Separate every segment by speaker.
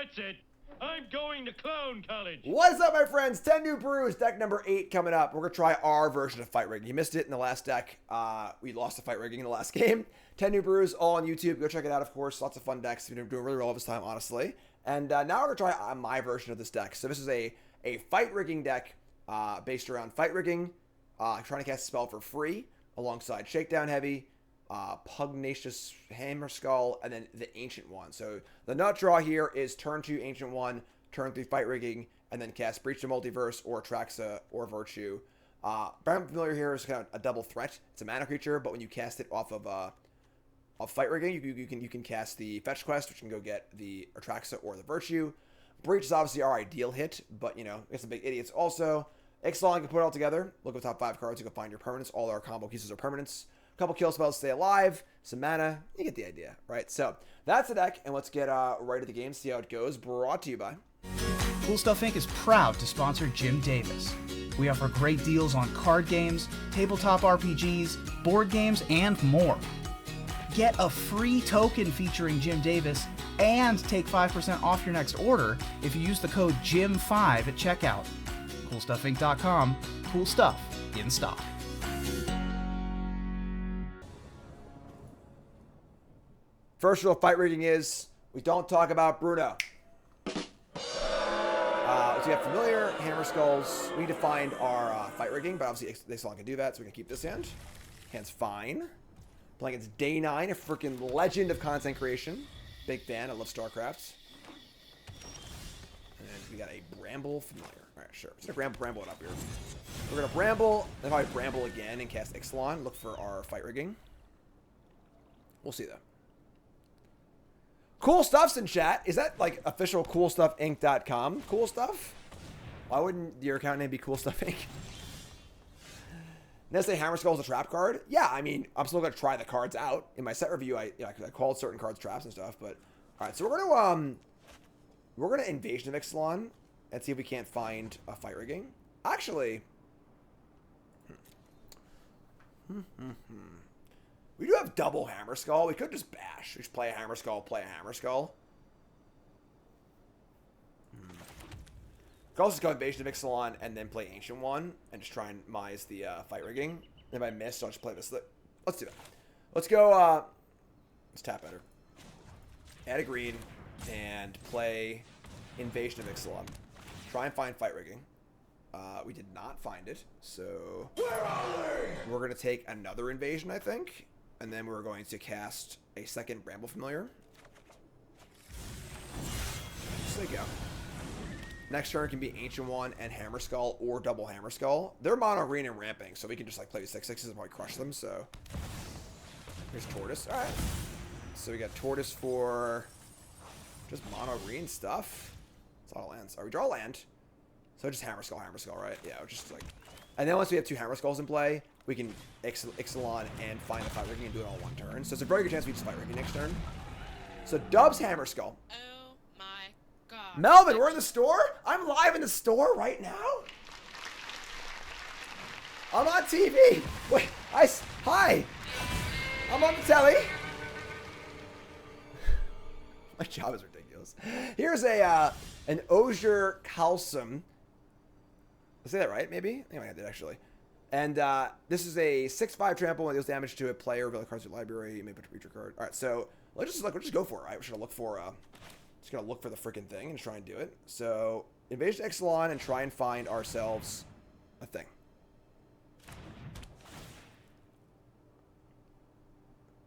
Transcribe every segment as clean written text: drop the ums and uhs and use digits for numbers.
Speaker 1: That's it. I'm going to clown college.
Speaker 2: What's up, my friends? 10 New Brews, deck number 8 coming up. We're going to try our version of Fight Rigging. You missed it in the last deck. We lost the Fight Rigging in the last game. 10 New Brews, all on YouTube. Go check it out, of course. Lots of fun decks. We've been doing really well this time, honestly. And now we're going to try my version of this deck. So this is a Fight Rigging deck based around Fight Rigging. Trying to cast a spell for free alongside Shakedown Heavy, Pugnacious Hammer Skull, and then the Ancient One. So the nut draw here is turn 2 Ancient One, turn 3 Fight Rigging, and then cast Breach the Multiverse or Atraxa or Virtue. Brand Familiar here is kind of a double threat. It's a mana creature, but when you cast it off of Fight Rigging, you can cast the Fetch Quest, which can go get the Atraxa or the Virtue. Breach is obviously our ideal hit, but you know, it's some big idiots also. Ixalan can put it all together. Look at the top 5 cards, you can find your permanents. All our combo pieces are permanents. A couple kill spells, stay alive, some mana. You get the idea, right? So that's the deck, and let's get right to the game, see how it goes. Brought to you by
Speaker 3: CoolStuffInc is proud to sponsor Jim Davis. We offer great deals on card games, tabletop RPGs, board games, and more. Get a free token featuring Jim Davis and take 5% off your next order if you use the code JIM5 at checkout. CoolStuffInc.com. Cool stuff in stock.
Speaker 2: First rule of Fight Rigging is we don't talk about Bruno. So we have Familiar, Hammer Skulls. We need to find our Fight Rigging, but obviously Ixalan can do that, so we can keep this hand. Hand's fine. Playing against Day 9, a freaking legend of content creation. Big fan. I love StarCraft. And we got a Bramble Familiar. All right, sure. Just gonna bramble it up here. We're gonna Bramble, then probably Bramble again and cast Ixalan. Look for our Fight Rigging. We'll see though. Cool Stuff's in chat. Is that like official CoolStuffInc.com? Cool Stuff? Why wouldn't your account name be CoolStuffInc? Nestle Hammer Skull is a trap card. Yeah, I mean, I'm still gonna try the cards out. In my set review, I called certain cards traps and stuff. But all right, so we're gonna Invasion of Ixalan and see if we can't find a Fight Rigging. Actually, we do have double Hammer Skull. We could just bash. Just play a Hammer Skull, play a Hammer Skull. Could also just go Invasion of Ixalan and then play Ancient One and just try and mise the Fight Rigging. If I miss, I'll just play this. Let's do that. Let's go. Let's tap better. Add a green and play Invasion of Ixalan. Try and find Fight Rigging. We did not find it, so we're going to take another Invasion, I think. And then we're going to cast a second Bramble Familiar. Just there you go. Next turn can be Ancient One and Hammer Skull or double Hammer Skull. They're mono green and ramping, so we can just like play the 6/6s and probably crush them. So here's Tortoise. All right. So we got Tortoise for just mono green stuff. That's a lot of lands. All right, we draw a land. So just Hammer Skull, right? Yeah, just like. And then once we have 2 Hammer Skulls in play, we can Ixalan and find the Fight Rigging and do it all one turn. So it's a very good chance we just Fight Rigging next turn. So Dub's Hammer Skull.
Speaker 4: Oh my god.
Speaker 2: Melvin, we're in the store? I'm live in the store right now? I'm on TV. Wait, hi. I'm on the telly. My job is ridiculous. Here's an Osier Calcum. Did I say that right, maybe? I think I did, actually. And this is a 6/5 trample. When it deals damage to a player, reveal the cards in your library. You may put a creature card. All right, so let's just go for it, right? We're just gonna look for the freaking thing and try and do it. So Invasion Ixalan and try and find ourselves a thing.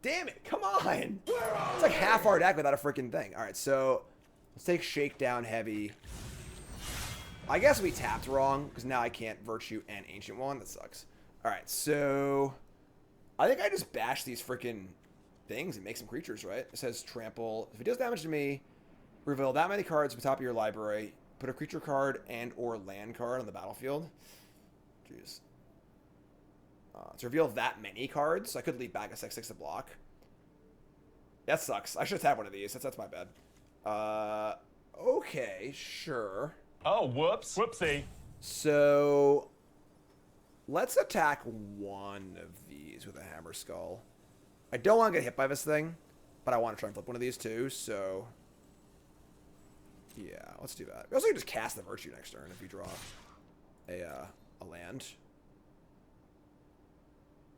Speaker 2: Damn it! Come on! It's like half our deck without a freaking thing. All right, so let's take Shakedown Heavy. I guess we tapped wrong, because now I can't Virtue and Ancient One. That sucks. Alright, so I think I just bash these freaking things and make some creatures, right? It says trample. If it does damage to me, reveal that many cards from the top of your library. Put a creature card and or land card on the battlefield. Jeez. To reveal that many cards, I could leave back a 6/6 to block. That sucks. I should have tapped one of these. That's my bad. Okay, sure.
Speaker 5: Oh, whoops. Whoopsie.
Speaker 2: So let's attack one of these with a Hammer Skull. I don't want to get hit by this thing, but I want to try and flip one of these too, so Yeah, let's do that. We also can just cast the Virtue next turn if you draw a land.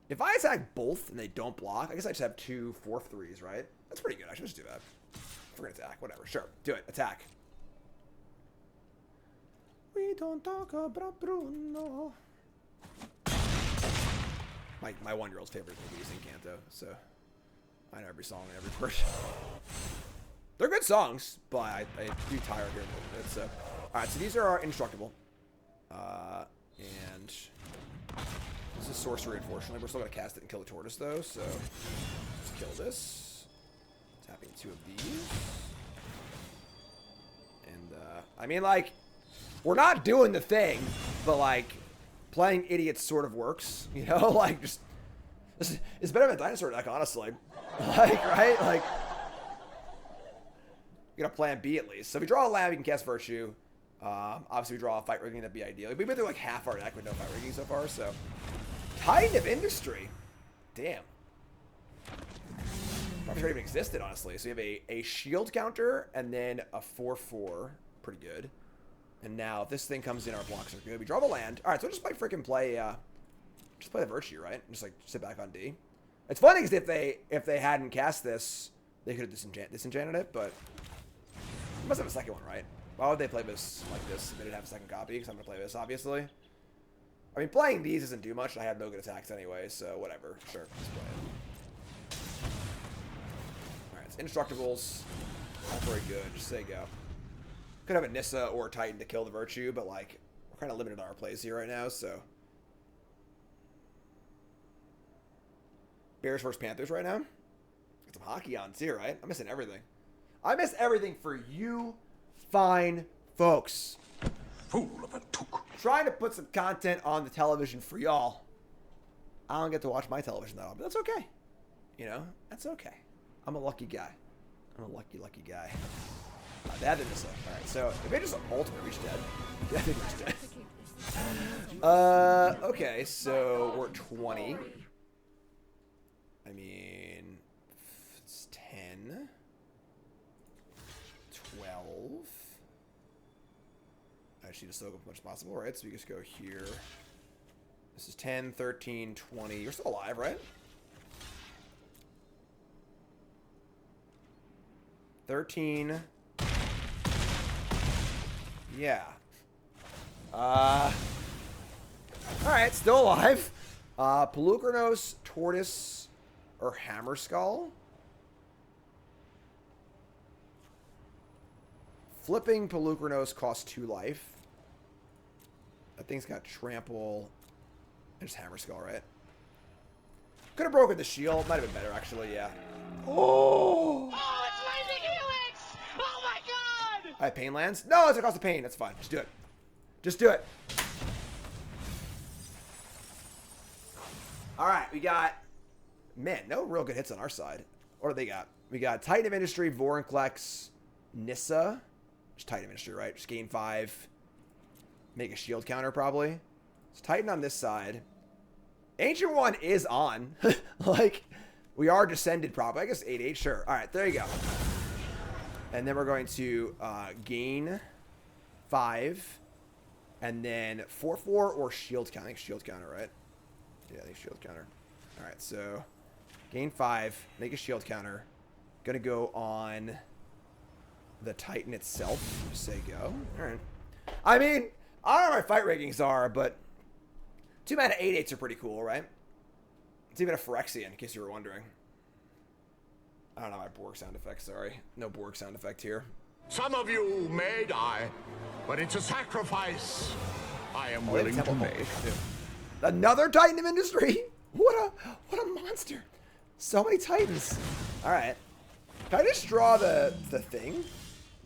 Speaker 2: If I attack both and they don't block, I guess I just have 2 4/3s, right? That's pretty good. I should just do that. If we're gonna attack, whatever. Sure, do it. Attack. We don't talk about Bruno. My 1-year-old's favorite movie is Encanto, so I know every song and every word. They're good songs, but I do tire of hearing them. So, all right. So these are our indestructible, and this is sorcery. Unfortunately, we're still gonna cast it and kill the tortoise, though. So let's kill this. Tapping 2 of these, and I mean, like, we're not doing the thing, but like, playing idiots sort of works, you know. Like, just it's better than a dinosaur deck, honestly. Like, right? Like, you got a plan B at least. So if we draw a land, we can cast Virtue. Obviously, we draw a Fight Rigging, that'd be ideal. We've been through like half our deck with no Fight Rigging so far, so. Titan of Industry. Damn. Probably not even existed, honestly. So you have a shield counter and then a 4/4. Pretty good. And now if this thing comes in, our blocks are good. We draw the land. All right, so we'll just like freaking play, just play the Virtue, right? Just like sit back on D. It's funny because if they hadn't cast this, they could have disenchanted it, but they must have a second one, right? Why would they play this like this if they didn't have a second copy? Because I'm gonna play this, obviously. I mean, playing these doesn't do much. I have no good attacks anyway, so whatever. Sure, let's play it. All right, it's indestructibles. Not very good. Just say go. Could have a Nissa or a Titan to kill the Virtue, but like we're kind of limited on our plays here right now, so. Bears versus Panthers right now. Got some hockey on too, right? I'm missing everything. I miss everything for you fine folks.
Speaker 5: Fool of a took.
Speaker 2: Trying to put some content on the television for y'all. I don't get to watch my television though, but that's okay. You know, that's okay. I'm a lucky guy. I'm a lucky guy. That didn't say. All right, so if it just ultimate reach dead. Yeah, I think reach dead. Okay, so we're at 20. I mean, it's 10, 12. I just need to soak up as much as possible, right? So we just go here. This is 10, 13, 20. You're still alive, right? 13. Yeah. All right, still alive. Pelucranos, Tortoise, or Hammer Skull. Flipping Pelucranos costs 2 life. That thing's got Trample and just Hammer Skull, right? Could have broken the shield. Might have been better, actually, yeah. Oh!
Speaker 1: Oh, it's Lightning Helix! Oh my god!
Speaker 2: I have Pain lands? No, it's a cost of Pain. That's fine. Just do it. Just do it. All right, we got... Man, no real good hits on our side. What do they got? We got Titan of Industry, Vorinclex, Nissa. Just Titan of Industry, right? Just gain 5. Make a shield counter, probably. It's Titan on this side. Ancient One is on. Like, we are descended, probably. I guess 8/8, sure. All right, there you go. And then we're going to gain 5. And then 4/4 or shield counter. I think shield counter, right? Yeah, I think shield counter. All right, so gain 5, make a shield counter. Gonna go on the Titan itself. Just say go. All right. I mean, I don't know what my fight rankings are, but 2 mana 8/8s are pretty cool, right? It's even a Phyrexian, in case you were wondering. I don't know my Borg sound effect, sorry. No Borg sound effect here.
Speaker 5: Some of you may die, but it's a sacrifice I am willing to
Speaker 2: Temple
Speaker 5: make.
Speaker 2: Mage, too. Another Titan of Industry? What a monster. So many Titans. All right. Can I just draw the thing?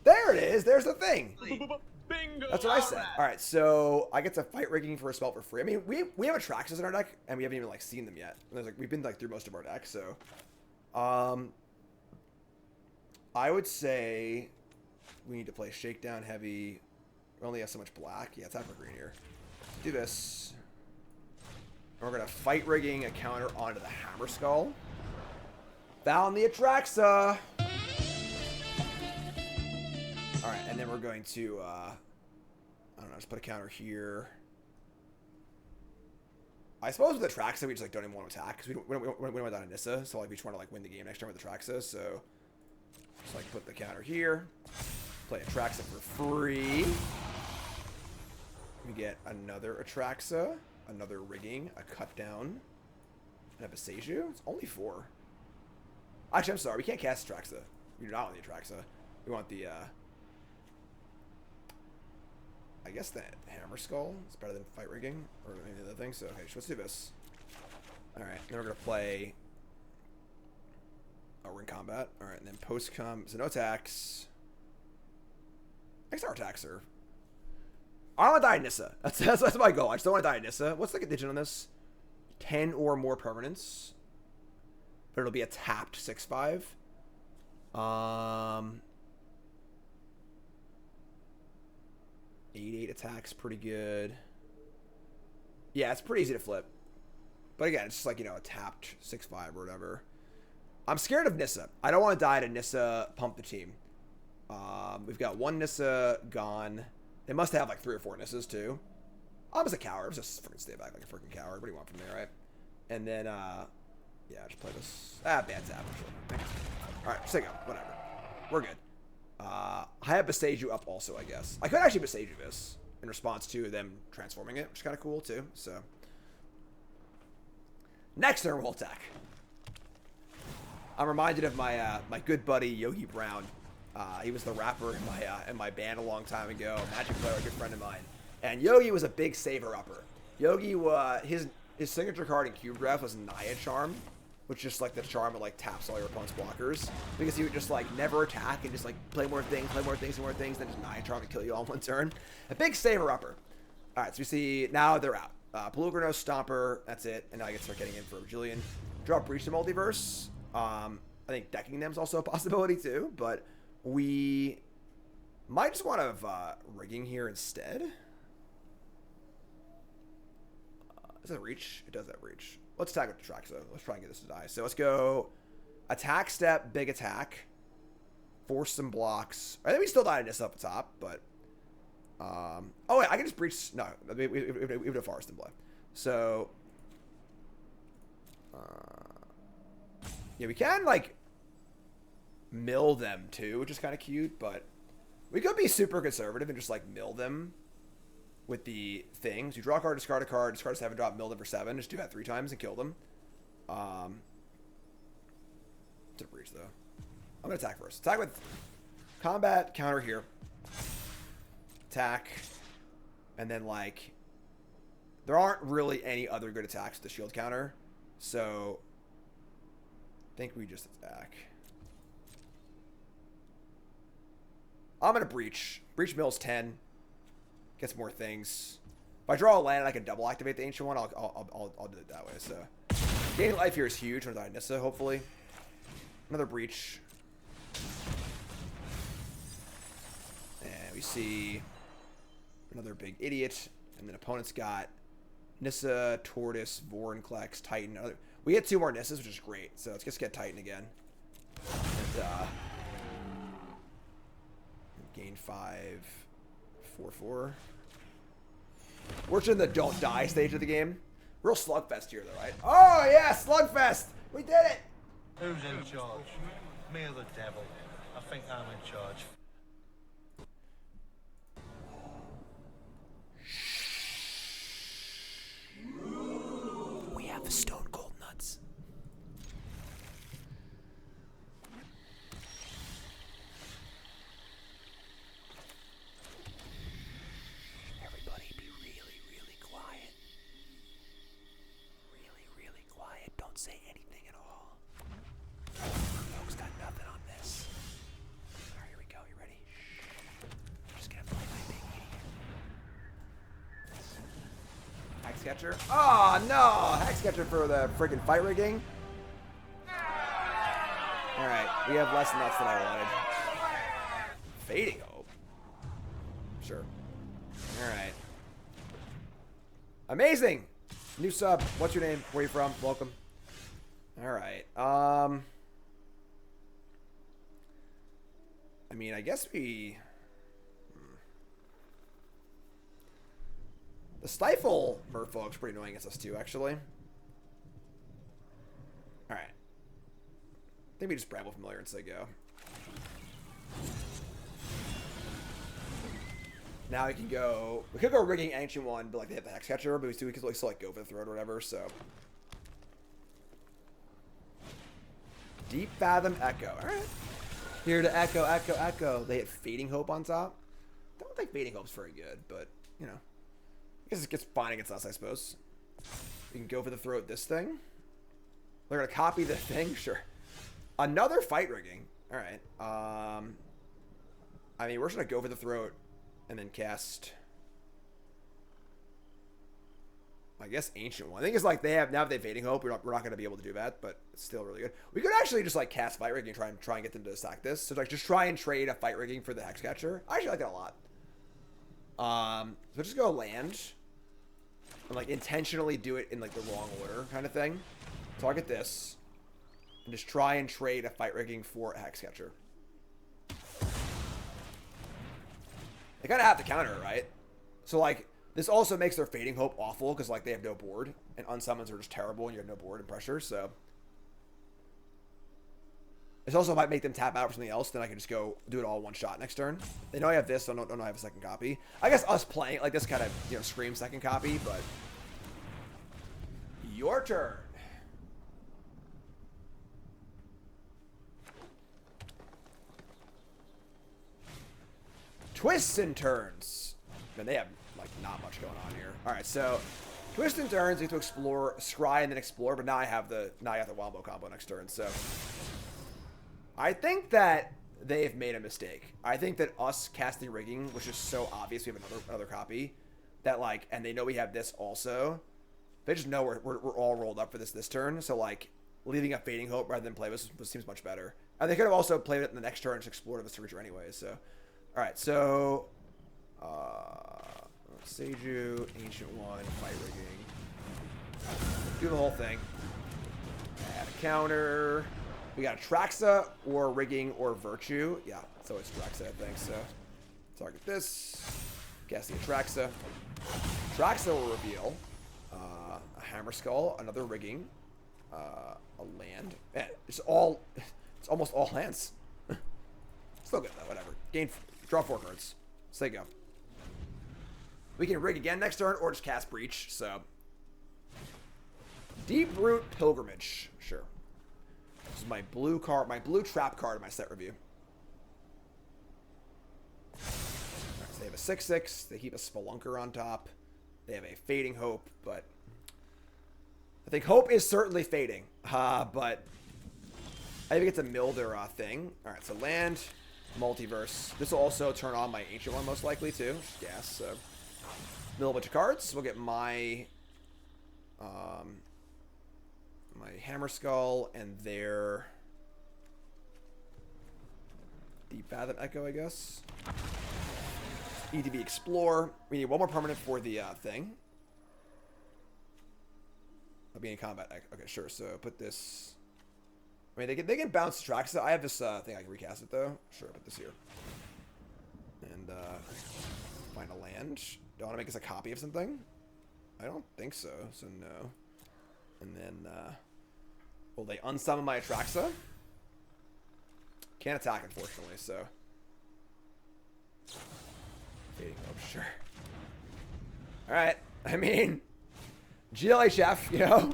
Speaker 2: There it is. There's the thing.
Speaker 1: Bingo!
Speaker 2: That's what I said. All right, so I get to fight rigging for a spell for free. I mean, we have Atraxas in our deck, and we haven't even like seen them yet. And there's like we've been like through most of our deck, so I would say we need to play Shakedown heavy. We only have so much black. Yeah, tap for green here. Do this. And we're gonna fight rigging a counter onto the Hammer Skull. Found the Atraxa. Alright, and then we're going to, I don't know, just put a counter here. I suppose with the Traxa, we just, like, don't even want to attack, because we don't want that on Nissa, so, like, we just want to, like, win the game next turn with the Traxa, so just, like, put the counter here. Play Atraxa for free. We get another Atraxa, another Rigging, a Cut Down, and a Beseju. It's only 4. Actually, I'm sorry, we can't cast Atraxa. We do not want the Atraxa. We want the, I guess the Hammer Skull is better than Fight Rigging, or any of the other things, so, okay, so let's do this. Alright, then we're gonna play... Oh, we're in combat. Alright, and then post-com, so no attacks. XR attacks her. I don't want to die in Nissa. That's my goal. I just don't want to die in Nissa. What's the condition on this? 10 or more permanents. But it'll be a tapped 6/5. 8/8 attacks, pretty good. Yeah, it's pretty easy to flip. But again, it's just like, you know, a tapped 6/5 or whatever. I'm scared of Nissa. I don't want to die to Nissa pump the team. We've got 1 Nissa gone. They must have like 3 or 4 Nissas too. I'm just a coward. I'm just freaking stay back like a freaking coward. What do you want from me, right? And then, yeah, just play this. Bad tap. Sure. Alright, just take it. Whatever. We're good. I have Beseju up also, I guess. I could actually Beseju this in response to them transforming it, which is kind of cool too. So, next turn we'll attack. I'm reminded of my my good buddy Yogi Brown. He was the rapper in my band a long time ago. Magic player, a good friend of mine. And Yogi was a big saver upper. Yogi his signature card in Cube Draft was Naya Charm, which is just like the charm that like taps all your opponent's blockers, because he would just like never attack and just like play more things, then just Naya Charm and kill you all in one turn. A big saver upper. All right, so we see now they're out. Pelugrinos, Stomper, that's it, and now I can start getting in for Julian. Draw Breach the Multiverse. I think decking them is also a possibility too, but we might just want to rigging here instead. Does that reach? It does that reach. Let's attack with the track, so let's try and get this to die. So let's go attack step, big attack, force some blocks. I think we still died in this up the top, but oh wait, I can just breach. No, we have a forest in play. So yeah, we can like mill them too, which is kind of cute, but we could be super conservative and just like mill them with the things. You draw a card, discard a 7-drop, mill them for 7. Just do that 3 times and kill them. To breach though. I'm gonna attack first. Attack with combat, counter here. Attack. And then like there aren't really any other good attacks with the shield counter. So I think we just attack. I'm gonna breach. Breach mills 10. Gets more things. If I draw a land and I can double activate the ancient one, I'll do it that way. So gaining life here is huge with Nissa, hopefully. Another breach. And we see another big idiot. And then opponent's got Nissa, Tortoise, Vorinclex, Titan. We get 2 more Nissas, which is great. So let's just get Titan again. And gain 5, 4/4. We're just in the don't die stage of the game. Real slugfest here, though, right? Oh yeah, slugfest! We did it!
Speaker 6: Who's in charge? Me or the devil? I think I'm in charge.
Speaker 2: We have the stone cold nuts. Everybody be really, really quiet. Really, really quiet. Don't say anything at all. Folks got nothing on this. Alright, here we go. You ready? I'm just gonna play my big idiot. Hexcatcher? Oh no! Hexcatcher for the freaking fight rigging. Alright, we have less nuts than I wanted. Fading hope. Sure. Alright. Amazing! New sub. What's your name? Where are you from? Welcome. Alright. I mean, I guess we The Stifle Merfolk's pretty annoying against us too, actually. Alright. I think we just Bramble Familiar and say go. Now we can go... We could go rigging Ancient One, but like they have the Hex Catcher, but we could still like go for the throat or whatever, so... Deep Fathom Echo. Alright. Here to echo, echo, echo. They hit Fading Hope on top. I don't think Fading Hope's very good, but, you know. I guess it gets fine against us, I suppose. We can go for the throat this thing. They're going to copy the thing? Sure. Another fight rigging. Alright. I mean, we're just going to go for the throat and then cast... I guess Ancient One. I think it's like they have now that they've Fading Hope. We're not going to be able to do that, but it's still really good. We could actually just like cast Fight Rigging and try and get them to stack this. So like just try and trade a Fight Rigging for the Hex Catcher. I actually like that a lot. So just go land and like intentionally do it in like the wrong order kind of thing. Target this and just try and trade a Fight Rigging for a Hex Catcher. They kind of have to counter it, right? So like. This also makes their Fading Hope awful because, like, they have no board. And unsummons are just terrible and you have no board and pressure, so... This also might make them tap out for something else. Then I can just go do it all one shot next turn. They know I have this, so I don't have a second copy. I guess us playing it like this kind of, you know, screams second copy, but... Your turn. Twists and turns. Man, they have... like not much going on here. All right, so twist and turns. You have to explore, scry, and then explore. But now I have the Wombo combo next turn. So I think that they've made a mistake. I think that us casting rigging, which is so obvious, we have another copy that like, and they know we have this also. They just know we're all rolled up for this turn. So like leaving a Fading Hope rather than play this seems much better. And they could have also played it in the next turn and just explored this creature anyway. So all right, so. Seiju, Ancient One, Fight Rigging. Do the whole thing. Add a counter. We got Traxa or Rigging or Virtue. Yeah, so it's Traxa, I think. So target this. Cast the Traxa. Traxa will reveal a Hammer Skull, another Rigging, a land. Man, it's almost all lands. Still good though. Whatever. Draw 4 cards. So there you go. We can rig again next turn or just cast Breach, so. Deep Root Pilgrimage. Sure. This is my blue card, my blue trap card in my set review. Right, so they have a 6/6. They keep a Spelunker on top. They have a Fading Hope, but I think Hope is certainly fading. But I think it's a mill their thing. Alright, so land, Multiverse. This will also turn on my Ancient One most likely too. Gas, so. Mill a bunch of cards. We'll get my my Hammer Skull and their Deep Fathom Echo, I guess. EDB Explore. We need one more permanent for the thing. I'll be in combat. Okay, sure. So put this. I mean, they can bounce the tracks. I have this thing I can recast it though. Sure, put this here. And find a land. Do I want to make this a copy of something? I don't think so, so no. And then, will they unsummon my Atraxa? Can't attack, unfortunately, so. Fading Hope, sure. Alright, I mean, GLHF, you know?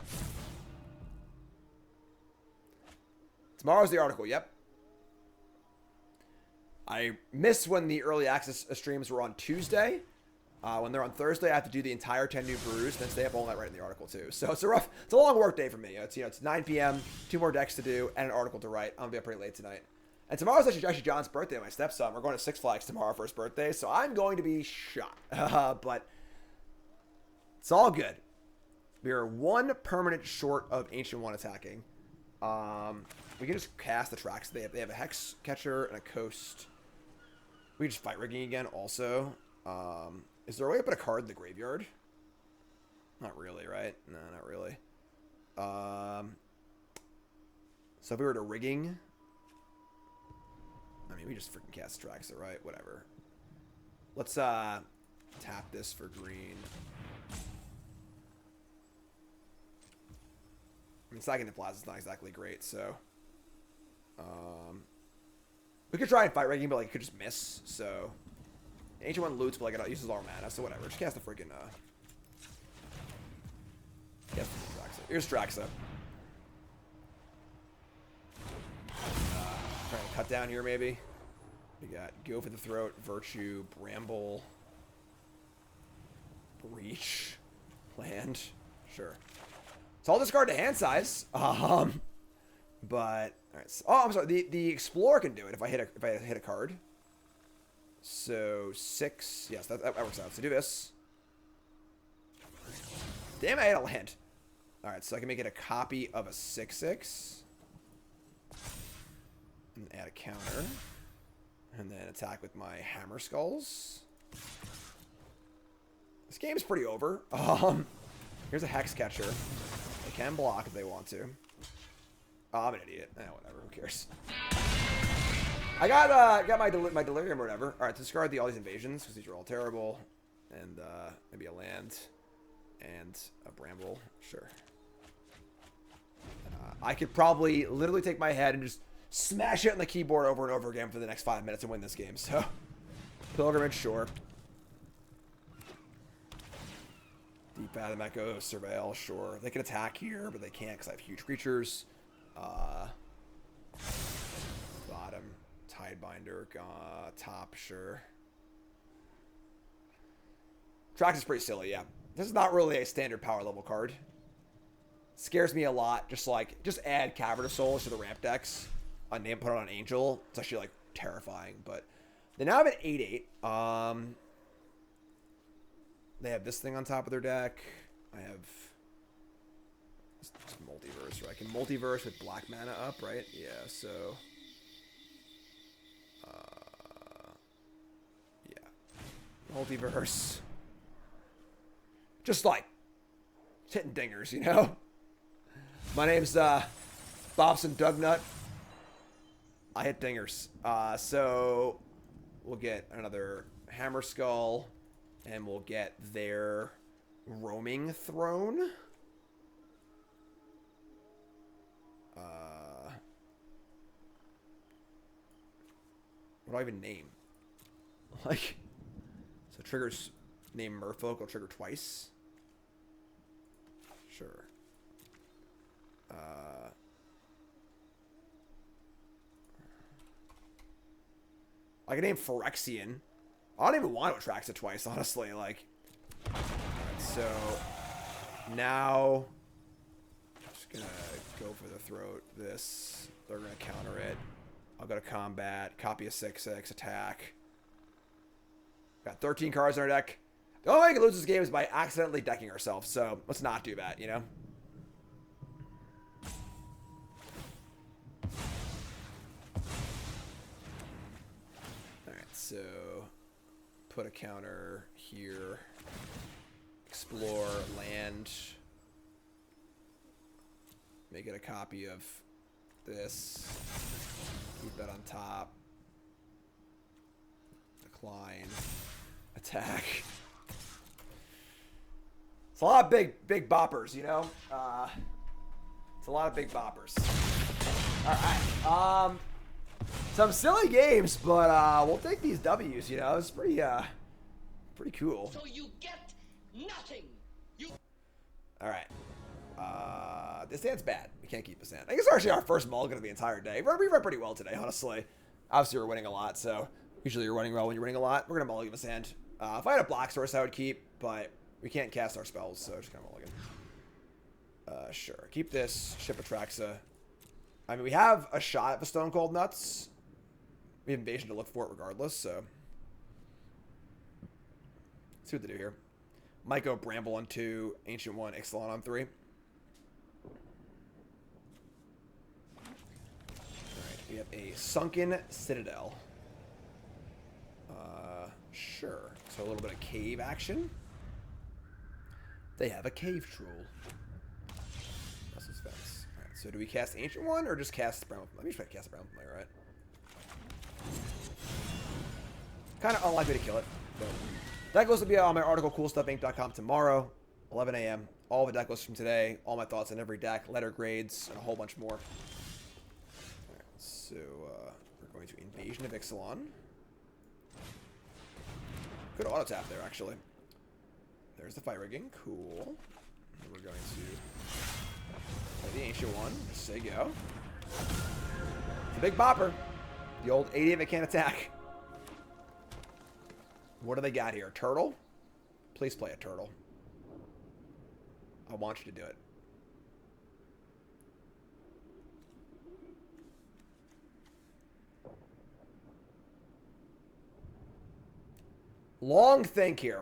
Speaker 2: Tomorrow's the article, yep. I miss when the early access streams were on Tuesday. When they're on Thursday, I have to do the entire 10 New Brews, then stay up all night writing the article too. So it's a long work day for me. It's 9 p.m., 2 more decks to do, and an article to write. I'm gonna be up pretty late tonight. And tomorrow's actually John's birthday, my stepson. We're going to Six Flags tomorrow for his birthday, so I'm going to be shot. But it's all good. We are one permanent short of Ancient One attacking. We can just cast the tracks. They have a Hex Catcher and a Coast. We can just Fight Rigging again also. Is there a way to put a card in the graveyard? Not really, right? No, not really. So if we were to Rigging... I mean, we just freaking cast Traxa, right? Whatever. Let's tap this for green. And stacking the plaza is not exactly great, so... we could try and fight rigging, but like, it could just miss, so... Ancient One loots, but like, it uses all our mana, so whatever. Just cast the freaking, Cast the Draxa. Here's Draxa. Trying to cut down here, maybe. We got Go for the Throat, Virtue, Bramble, Breach, Land. Sure. So I'll discard the hand size. But all right. So, oh, I'm sorry. The Explorer can do it if I hit a card. So 6. Yes, that works out. So do this. Damn, I hit a land. All right, so I can make it a copy of a 6/6. And add a counter. And then attack with my Hammer Skulls. This game's pretty over. Here's a Hex Catcher. They can block if they want to. Oh, I'm an idiot. Whatever. Who cares? I got my Delirium or whatever. All right, discard all these invasions because these are all terrible. And maybe a land and a Bramble. Sure. I could probably literally take my head and just smash it on the keyboard over and over again for the next 5 minutes and win this game. So, Pilgrimage, sure. Deep Fathom Echo, Surveil, sure. They can attack here, but they can't because I have huge creatures. Bottom, Tidebinder, top, sure. Trax is pretty silly, yeah. This is not really a standard power level card. Scares me a lot. Just add Cavern of Souls to the ramp decks. Put it on Angel. It's actually like terrifying. But they now have an 8/8. They have this thing on top of their deck. I have this multiverse, right? I can multiverse with black mana up, right? Yeah. So yeah, multiverse. Just like hitting dingers, you know. My name's Bobson Dugnut. I hit dingers. So we'll get another Hammer Skull, and we'll get their Roaming Throne. What do I even name? Like, so triggers name Merfolk will trigger twice. Sure. I can name Phyrexian. I don't even want to attract it twice, honestly. Like, right, so now I'm just gonna go for the throat. This, they're gonna counter it. I'll go to combat, copy a 6/6, attack. Got 13 cards in our deck. The only way we can lose this game is by accidentally decking ourselves. So let's not do that, you know. So, put a counter here, explore, land, make it a copy of this, keep that on top, decline, attack. It's a lot of big boppers, you know? It's a lot of big boppers. Alright, some silly games, but we'll take these W's, you know. It's pretty cool.
Speaker 1: So you get nothing.
Speaker 2: Alright. This hand's bad. We can't keep this hand. I think it's actually our first mulligan of the entire day. We read pretty well today, honestly. Obviously, we're winning a lot, so usually you're running well when you're winning a lot. We're going to mulligan this hand. If I had a Black Source, I would keep, but we can't cast our spells, so just going to mulligan. Sure. Keep this. Ship Atraxa. I mean, we have a shot at the Stone Cold Nuts. We have Invasion to look for it regardless, so. Let's see what they do here. Might go Bramble on 2, Ancient 1, Ixalan on 3. Alright, we have a Sunken Citadel. Sure. So a little bit of cave action. They have a Cave Troll. That's his fence. Alright, so do we cast Ancient 1 or just cast Bramble? Let me try to cast Bramble, right? Kind of unlikely to kill it. But Decklist will be on my article, CoolStuffInc.com tomorrow, 11 a.m. all the deck lists from today, all my thoughts on every deck, letter grades, and a whole bunch more. Alright, so we're going to Invasion of Ixalan. Good auto tap there, actually. There's the fight rigging. Cool. And we're going to play the ancient one. Just say go. It's a big bopper. The old 80 if it can't attack. What do they got here? Turtle? Please play a turtle. I want you to do it. Long think here.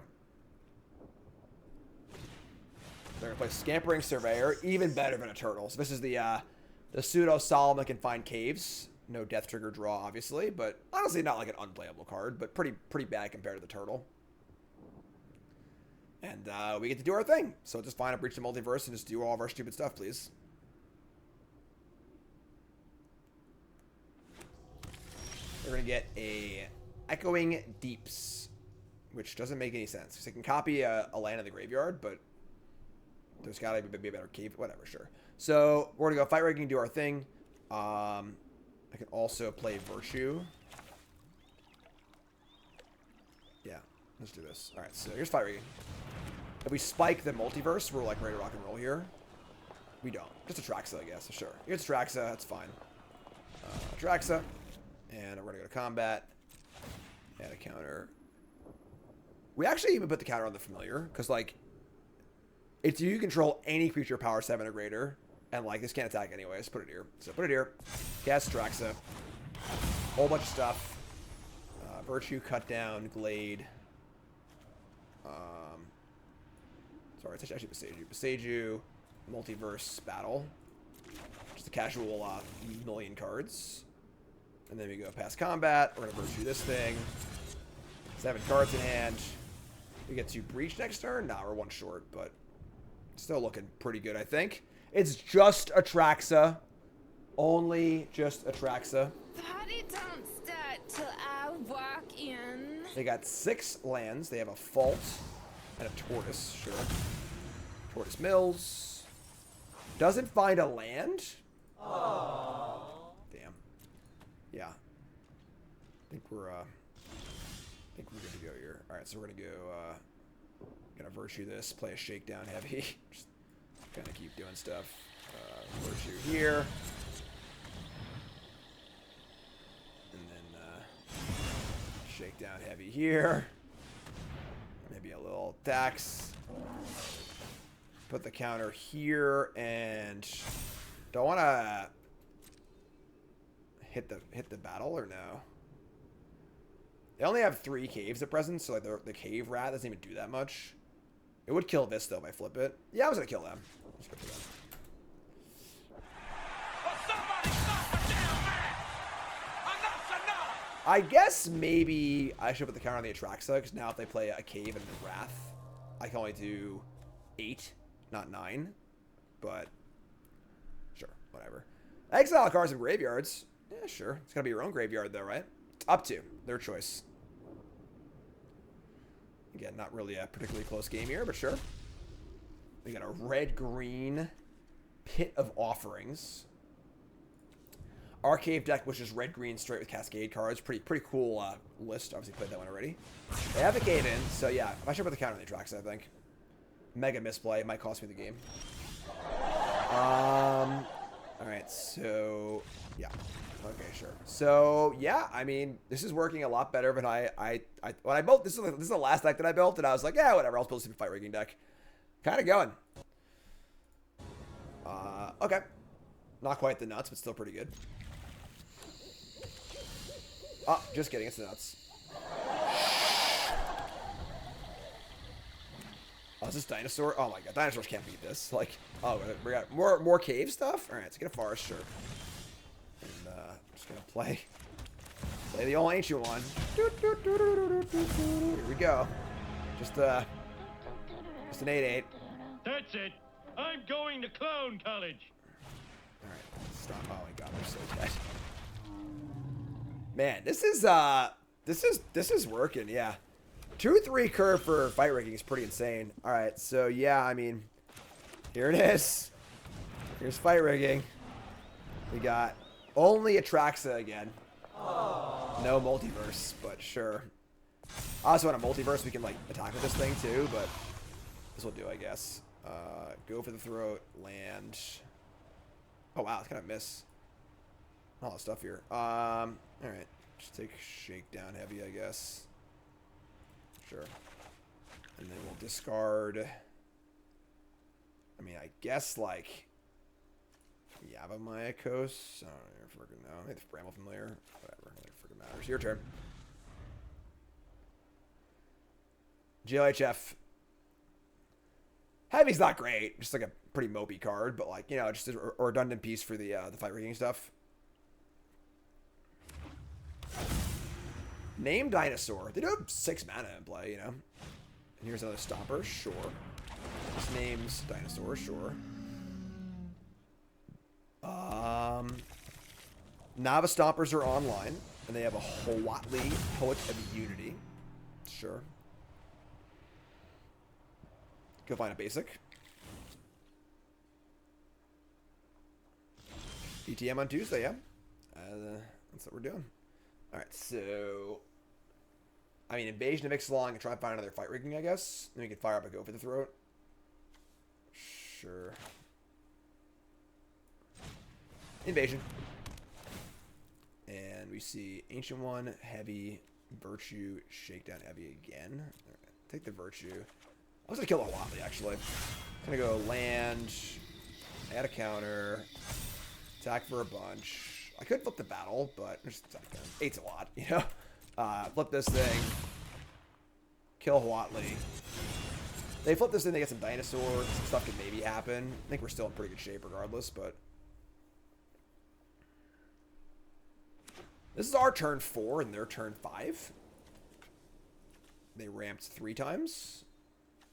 Speaker 2: They're going to play Scampering Surveyor. Even better than a turtle. So this is the pseudo Solomon can find caves. No death trigger draw, obviously. But honestly, not like an unplayable card. But pretty bad compared to the turtle. And we get to do our thing. So just find a Breach the Multiverse and just do all of our stupid stuff, please. We're going to get a Echoing Deeps, which doesn't make any sense. Because I can copy a land in the graveyard, but there's got to be a better cave. Whatever, sure. So we're going to go fight rigging, do our thing. I can also play Virtue. Yeah, let's do this. All right, so here's fight rigging. If we spike the multiverse, we're like ready to rock and roll here. We don't. Just Atraxa, I guess. Sure. Here's Atraxa. That's fine. Atraxa. And we're going to go to combat. Add a counter. We actually even put the counter on the familiar. Because, like, it's you control any creature power 7 or greater. And, like, this can't attack anyways. Put it here. So put it here. Cast Atraxa. Whole bunch of stuff. Virtue, cut down, Glade. Sorry, it's actually Beseiju, Multiverse Battle. Just a casual million cards. And then we go past combat. We're going to Virtue this thing. 7 cards in hand. We get to Breach next turn. Nah, we're one short, but still looking pretty good, I think. It's just Atraxa. Only just Atraxa.
Speaker 7: Party don't start till I walk in.
Speaker 2: They got 6 lands. They have a Fault and a Tortoise, sure. Tortoise Mills. Doesn't find a land? Aww. Damn. Yeah. I think we're good to go here. Alright, so we're gonna go gonna Virtue this, play a Shakedown heavy. Just kinda keep doing stuff. Virtue here. And then Shakedown heavy here. Maybe a little tax. Put the counter here, and don't want to hit the battle or no. They only have 3 caves at present, so like the cave rat doesn't even do that much. It would kill this though if I flip it. Yeah, I was gonna kill them. Let's go for that. I guess maybe I should put the counter on the Atraxa, because now if they play a cave and a Wrath, I can only do 8, not 9. But, sure, whatever. Exile cards in graveyards. Yeah, sure. It's got to be your own graveyard, though, right? Up to. Their choice. Again, not really a particularly close game here, but sure. We got a red-green Pit of Offerings. Arcade deck, which is red-green straight with Cascade cards. Pretty cool list. Obviously played that one already. They have the cave in, so yeah. I should put the counter on the Atraxa, I think. Mega misplay. Might cost me the game. Alright, so... yeah. Okay, sure. So, yeah, I mean, this is working a lot better than when I built... This is the last deck that I built, and I was like, yeah, whatever. I'll build a Super Fight Rigging deck. Kind of going. Okay. Not quite the nuts, but still pretty good. Oh, just kidding. It's the nuts. Oh, is this Dinosaur? Oh my god, dinosaurs can't beat this. Like, oh, we got more cave stuff? Alright, let's get a forest, sure. And, just gonna play the old ancient one. Here we go. Just an 8/8.
Speaker 1: That's it. I'm going to clown college.
Speaker 2: Alright, stop. Oh my god, they're so dead. Man, this is working, yeah. 2-3 curve for fight rigging is pretty insane. Alright, so yeah, I mean, Here it is. Here's fight rigging. We got only Atraxa again. No multiverse, but sure. I also want a multiverse we can like attack with this thing too, but this will do, I guess. Go for the throat, land. Oh wow, it's kind of miss. All the stuff here. All right, just take shakedown heavy, I guess. Sure. And then we'll discard. I mean, I guess like Yavimaya-Kos. I don't even freaking know. Maybe the Bramble Familiar. Whatever. It freaking matters. Your turn. GLHF. Heavy's not great. Just like a pretty mopey card, but like, you know, just a redundant piece for the fight rigging stuff. Name Dinosaur. They do have 6 mana in play, you know. And here's another Stomper. Sure. This name's Dinosaur. Sure. Nava Stompers are online, and they have a Huatli Poet of Unity. Sure. Go find a basic. DTM on Tuesday, yeah. That's what we're doing. Alright, so... I mean, Invasion of Ixalan and try and find another fight rigging, I guess. Then we can fire up a Go for the Throat. Sure. Invasion. And we see Ancient One, Heavy, Virtue, Shakedown Heavy again. Right, take the Virtue. I was going to kill a Huatli, actually. I'm going to go land, add a counter, attack for a bunch. I could flip the battle, but just attack him. 8's a lot, you know? Flip this thing. Kill Huatli. They flip this thing, they get some dinosaurs. Some stuff could maybe happen. I think we're still in pretty good shape regardless, but... This is our turn 4 and their turn 5. They ramped 3 times.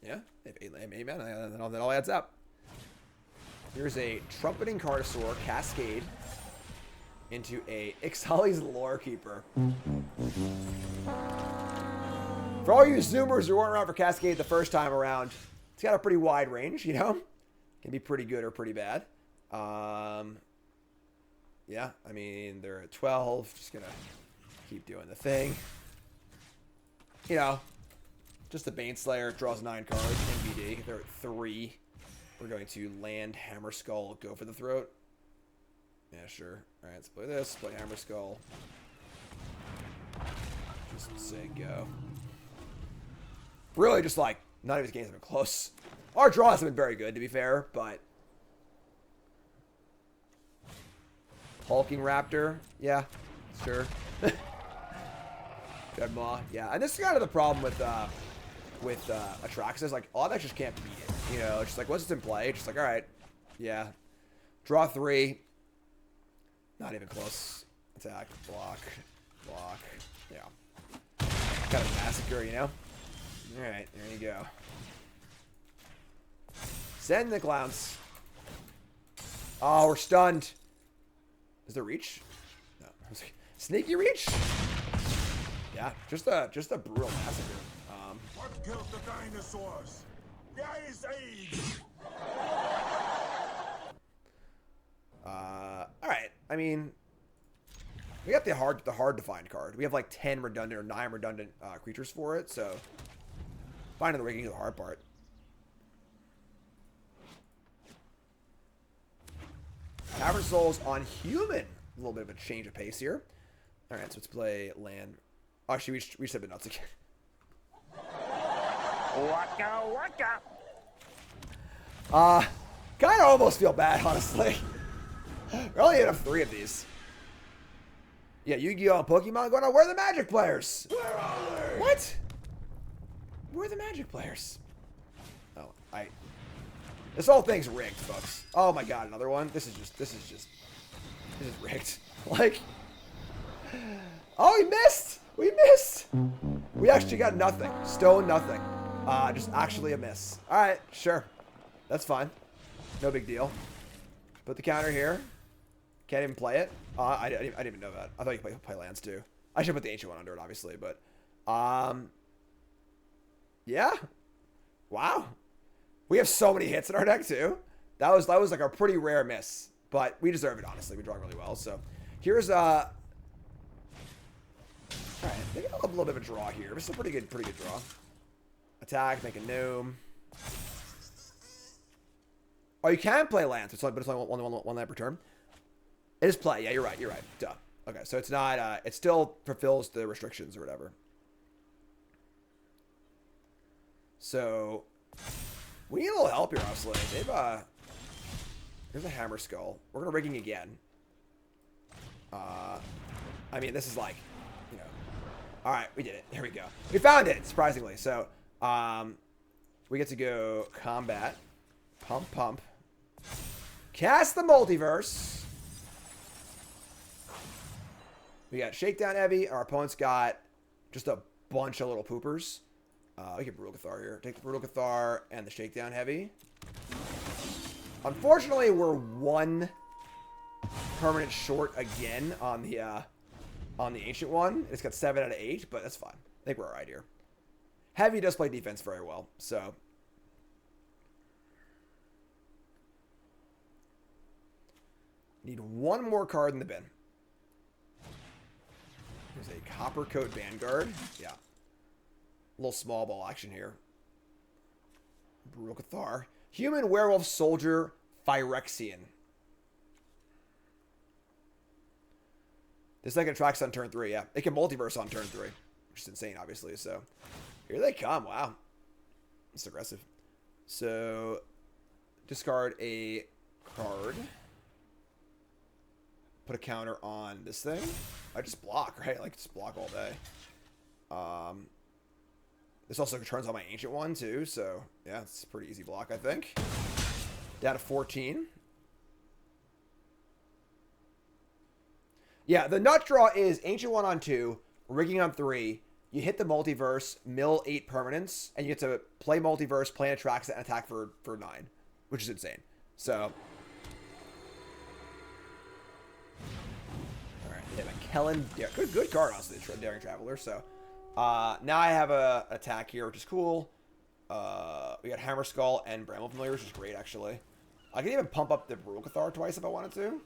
Speaker 2: Yeah, they have 8 mana, and that all adds up. Here's a Trumpeting Carnosaur Cascade into a Ixali's Lore Keeper. For all you Zoomers who weren't around for Cascade the first time around, it's got a pretty wide range, you know? Can be pretty good or pretty bad. Yeah, I mean, they're at 12. Just gonna keep doing the thing. You know, just the Baneslayer draws 9 cards. NBD, they're at 3. We're going to land Hammer Skull, Go for the Throat. Yeah, sure. All right, let's play this. Play Hammer Skull. Just say go. Really, just like none of his games have been close. Our draws have been very good, to be fair, but Hulking Raptor, yeah, sure. Dreadmaw, yeah, and this is kind of the problem with Atraxas. Like, a lot of decks just can't beat it. You know, it's just like once it's in play, it's just like, all right, yeah, draw 3, not even close. Attack, block, yeah. Kind of massacre, you know. All right, there you go. Send the clowns. Oh, we're stunned. Is there reach? No. Sneaky reach? Yeah, just a brutal massacre.
Speaker 5: What killed the dinosaurs? The Ice Age!
Speaker 2: All right. I mean, we got the hard to find card. We have like 10 redundant or 9 redundant creatures for it, so finding the rigging is the hard part. Average Souls on Human. A little bit of a change of pace here. All right, so let's play land. Oh, actually, we should have been nuts again.
Speaker 5: Waka waka!
Speaker 2: Kind of almost feel bad, honestly. We only have 3 of these. Yeah, Yu-Gi-Oh! And Pokemon going on. Where are the Magic players?
Speaker 5: Where are they?
Speaker 2: What? Where are the Magic players? Oh, this whole thing's rigged, folks. Oh my god, another one? This is rigged. Like, oh, we missed! We missed! We actually got nothing. Stone nothing. Just actually a miss. Alright, sure. That's fine. No big deal. Put the counter here. Can't even play it. I didn't even know that. I thought you could play lands too. I should put the Ancient One under it, obviously, but yeah. Wow. We have so many hits in our deck too. That was like a pretty rare miss, but we deserve it, honestly. We're drawing really well. So here's all right, maybe a little bit of a draw here. This is a pretty good draw. Attack, make a gnome. Oh, you can play lands, but it's only one land per turn. It is play. Yeah, you're right. Duh. Okay, so it's not. It still fulfills the restrictions or whatever. So we need a little help here, honestly. They've here's a hammer skull. We're gonna rigging again. I mean, this is like, you know. All right, we did it. There we go. We found it, surprisingly. So we get to go combat, pump, cast the multiverse. We got Shakedown Heavy. Our opponent's got just a bunch of little poopers. We get Brutal Cathar here. Take the Brutal Cathar and the Shakedown Heavy. Unfortunately, we're one permanent short again on the Ancient one. It's got 7 out of 8, but that's fine. I think we're alright here. Heavy does play defense very well, so. Need one more card in the bin. There's a Copper Coat Vanguard. Yeah. A little small ball action here. Brutal Cathar. Human Werewolf Soldier Phyrexian. This deck attracts on turn 3, yeah. It can multiverse on turn 3. Which is insane, obviously, so. Here they come, wow. It's aggressive. So, discard a card. Put a counter on this thing. I just block, right? Like, just block all day. This also turns on my Ancient one, too. So, yeah, it's a pretty easy block, I think. Down to 14. Yeah, the nut draw is Ancient one on 2, rigging on 3. You hit the multiverse, mill 8 permanents, and you get to play multiverse, play an attracts, and attack for 9, which is insane. So, all right, they have a Kellen. Yeah, good card, honestly, Daring Traveler. So, now I have a attack here, which is cool. We got Hammer Skull and Bramble Familiar, which is great, actually. I can even pump up the Brutal Cathar twice if I wanted to.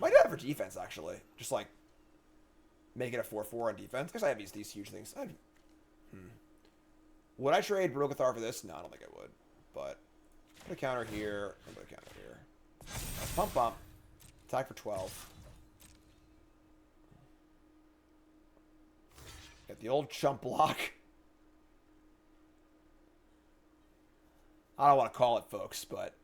Speaker 2: Might do that for defense, actually. Just like make it a 4/4 on defense. Because I have these huge things. Would I trade Brutal Cathar for this? No, I don't think I would. But put a counter here and put a counter here. Pump. Attack for 12. Get the old chump block. I don't want to call it, folks, but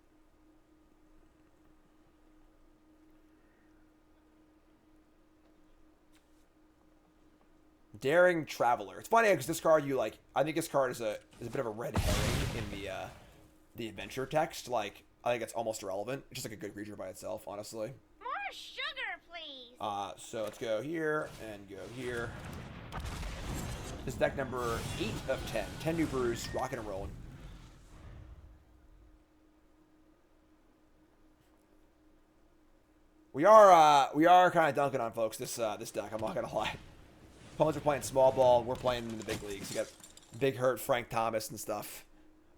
Speaker 2: Daring Traveler. It's funny because this card, I think this card is a bit of a red herring in the adventure text. Like, I think it's almost irrelevant. It's just like a good creature by itself, honestly.
Speaker 7: More sugar, please.
Speaker 2: So let's go here and go here. This is deck number 8 of 10. 10 New Brews, rocking and rolling. We are kind of dunking on folks this deck. I'm not gonna lie. Opponents are playing small ball. We're playing in the big leagues. You got Big Hurt, Frank Thomas, and stuff.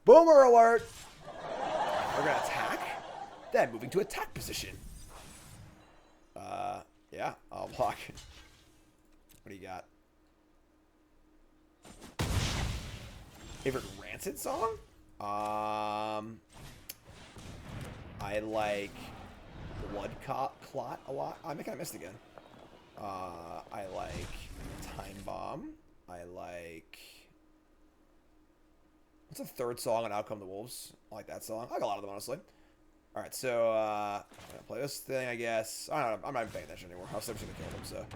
Speaker 2: Boomer alert! We're gonna attack. Then moving to attack position. Yeah, I'll block. What do you got? Favorite Rancid song? I like Blood Clot a lot. I think I missed again. I like Time Bomb. I like... What's the third song on Out Come the Wolves? I like that song. I like a lot of them, honestly. Alright, so, I'm gonna play this thing, I guess. I don't know, I'm not even paying attention anymore. I was just gonna kill them, so.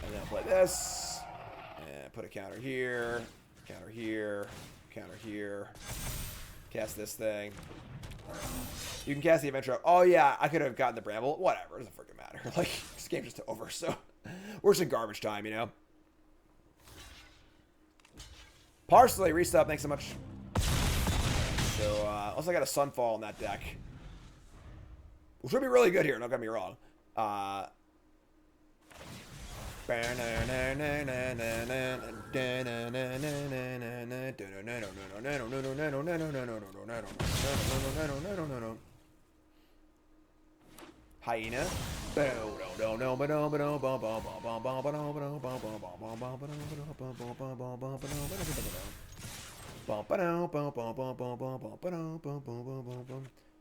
Speaker 2: And then I'll play this. And put a counter here. Counter here. Counter here. Cast this thing. You can cast the adventure up. Oh, yeah, I could have gotten the Bramble. Whatever, it doesn't freaking matter. Like, this game's just over, so. We're just in garbage time, you know? Parsley, resub, thanks so much. So, unless I got a Sunfall in that deck. Which would be really good here, don't get me wrong. Hyena.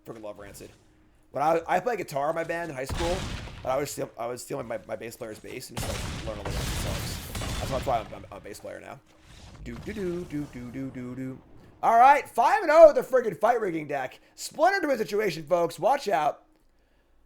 Speaker 2: Freaking love Rancid. When I played guitar in my band in high school, but I was stealing my bass player's bass and just like learn all the Rancid songs. That's why I'm a bass player now. Do. All right, 5-0 with the friggin' fight rigging deck. Splinter to a situation, folks. Watch out.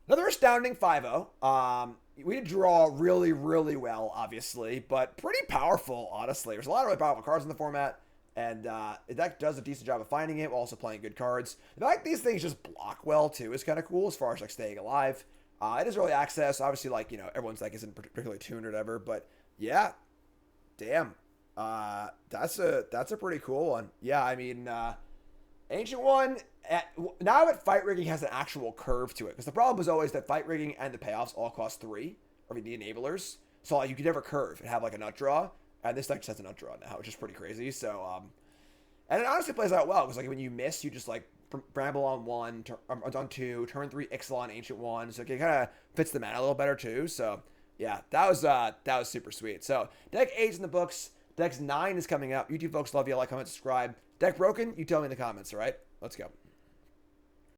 Speaker 2: Another astounding 5-0. We did draw really, really well, obviously, but pretty powerful, honestly. There's a lot of really powerful cards in the format, and the deck does a decent job of finding it while also playing good cards. The fact these things just block well, too, is kind of cool as far as, like, staying alive. It is early access. Obviously, like, you know, everyone's deck isn't particularly tuned or whatever, but, yeah. Damn. That's a pretty cool one. Yeah, I mean, Ancient One, now that fight rigging has an actual curve to it, because the problem was always that fight rigging and the payoffs all cost 3, or the enablers, so like, you could never curve and have like a nut draw, and this deck just has a nut draw now, which is pretty crazy. So, and it honestly plays out well, because like when you miss, you just like bramble on 1, on 2, turn 3 Ixalan Ancient One, so it kind of fits the mana a little better too. So yeah, that was super sweet. So deck 8's in the books. Deck 9 is coming up. YouTube folks, love you. Like, comment, subscribe. Deck broken? You tell me in the comments, all right? Let's go.